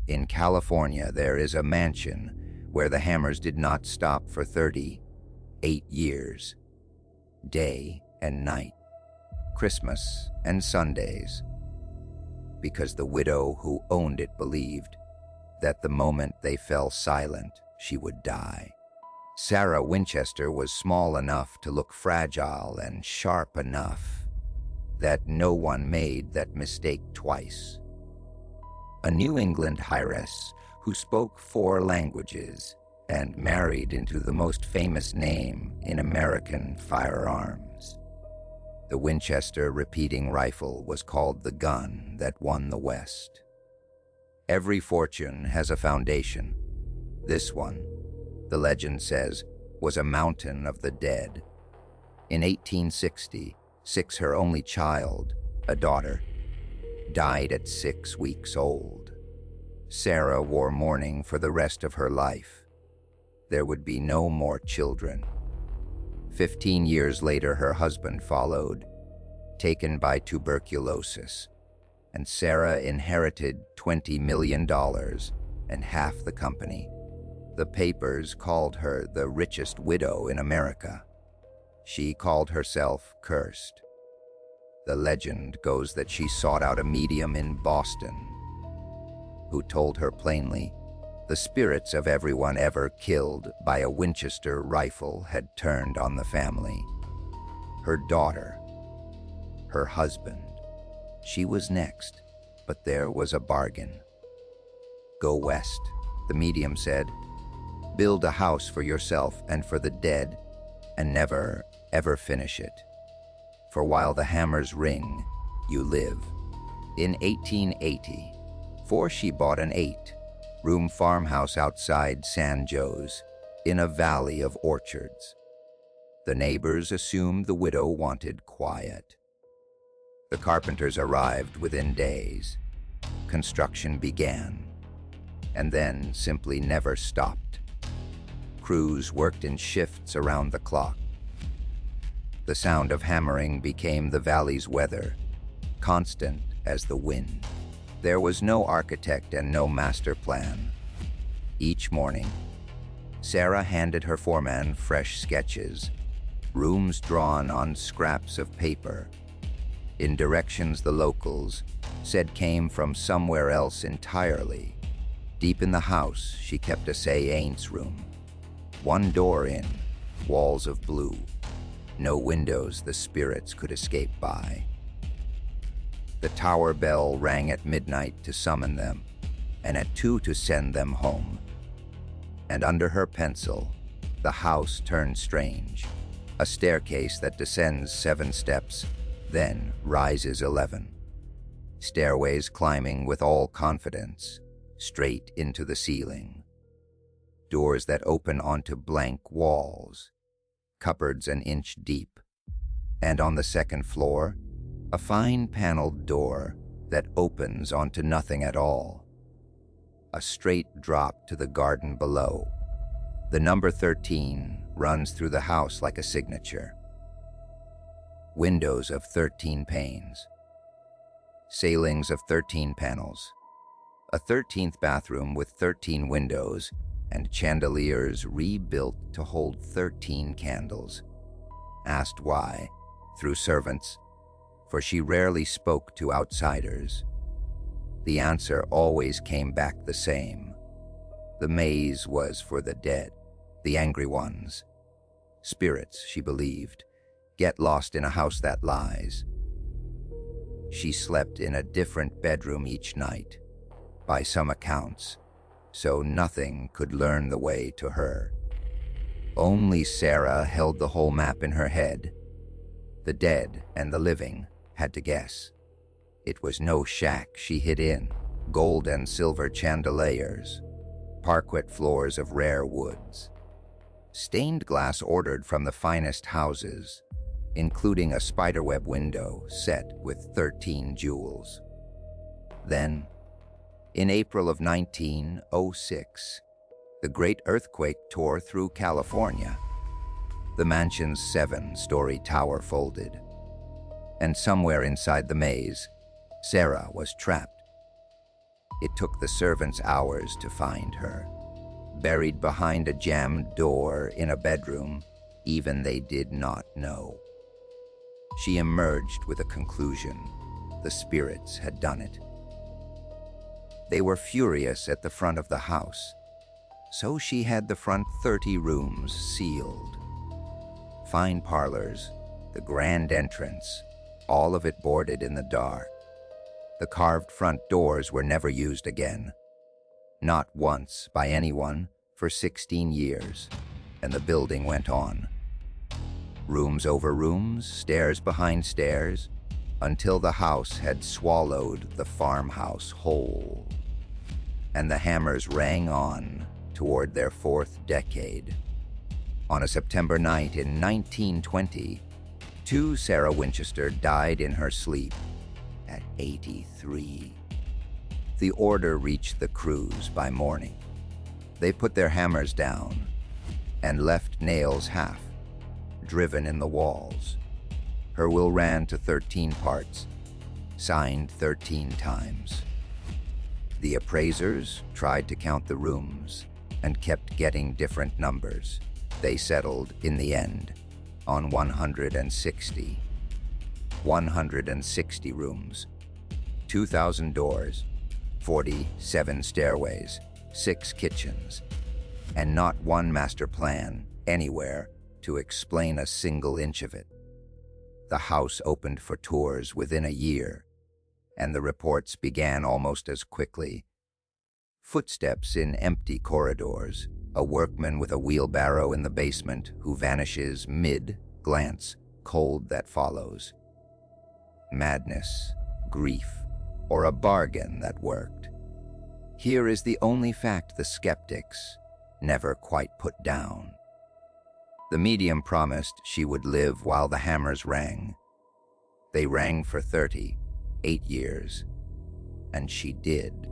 In California, there is a mansion where the hammers did not stop for 38 years, day and night, Christmas and Sundays, because the widow who owned it believed that the moment they fell silent, she would die. Sarah Winchester was small enough to look fragile and sharp enough that no one made that mistake twice. A New England heiress who spoke 4 languages and married into the most famous name in American firearms. The Winchester repeating rifle was called the gun that won the West. Every fortune has a foundation. This one, the legend says, was a mountain of the dead. In 1866, her only child, a daughter, died at 6 weeks old. Sarah wore mourning for the rest of her life. There would be no more children. 15 years later, her husband followed, taken by tuberculosis, and Sarah inherited $20 million and half the company. The papers called her the richest widow in America. She called herself cursed. The legend goes that she sought out a medium in Boston who told her plainly the spirits of everyone ever killed by a Winchester rifle had turned on the family. Her daughter, her husband. She was next, but there was a bargain. Go west, the medium said. Build a house for yourself and for the dead, and never, ever finish it. For while the hammers ring, you live. In 1884, she bought an 8-room farmhouse outside San Jose, in a valley of orchards. The neighbors assumed the widow wanted quiet. The carpenters arrived within days. Construction began, and then simply never stopped. Crews worked in shifts around the clock. The sound of hammering became the valley's weather, constant as the wind. There was no architect and no master plan. Each morning, Sarah handed her foreman fresh sketches, rooms drawn on scraps of paper, in directions the locals said came from somewhere else entirely. Deep in the house, she kept a say-ain'ts room. One door in, walls of blue, no windows the spirits could escape by. The tower bell rang at midnight to summon them, and at 2 to send them home. And under her pencil, the house turned strange, a staircase that descends 7 steps, then rises 11. Stairways climbing with all confidence, straight into the ceiling. Doors that open onto blank walls, cupboards an inch deep, and on the 2nd floor, a fine paneled door that opens onto nothing at all. A straight drop to the garden below. The number 13 runs through the house like a signature. Windows of 13 panes. Ceilings of 13 panels. A 13th bathroom with 13 windows and chandeliers rebuilt to hold 13 candles. Asked why, through servants, for she rarely spoke to outsiders. The answer always came back the same. The maze was for the dead, the angry ones. Spirits, she believed, get lost in a house that lies. She slept in a different bedroom each night, by some accounts, so nothing could learn the way to her. Only Sarah held the whole map in her head. The dead and the living had to guess. It was no shack she hid in, gold and silver chandeliers, parquet floors of rare woods, stained glass ordered from the finest houses, including a spiderweb window set with 13 jewels. Then, in April of 1906, the great earthquake tore through California. The mansion's 7-story tower folded, and somewhere inside the maze, Sarah was trapped. It took the servants hours to find her. Buried behind a jammed door in a bedroom, even they did not know. She emerged with a conclusion. The spirits had done it. They were furious at the front of the house, so she had the front 30 rooms sealed. Fine parlors, the grand entrance, all of it boarded in the dark. The carved front doors were never used again. Not once by anyone for 16 years, and the building went on. Rooms over rooms, stairs behind stairs, until the house had swallowed the farmhouse whole. And the hammers rang on toward their 4th decade. On a September night in 1920, 2 Sarah Winchester died in her sleep at 83. The order reached the crews by morning. They put their hammers down and left nails half, driven in the walls. Her will ran to 13 parts, signed 13 times. The appraisers tried to count the rooms and kept getting different numbers. They settled, in the end, on 160. 160 rooms, 2,000 doors, 47 stairways, 6 kitchens, and not one master plan anywhere to explain a single inch of it. The house opened for tours within a year, and the reports began almost as quickly. Footsteps in empty corridors, a workman with a wheelbarrow in the basement who vanishes mid-glance, cold that follows. Madness, grief, or a bargain that worked. Here is the only fact the skeptics never quite put down. The medium promised she would live while the hammers rang. They rang for 38 years, and she did.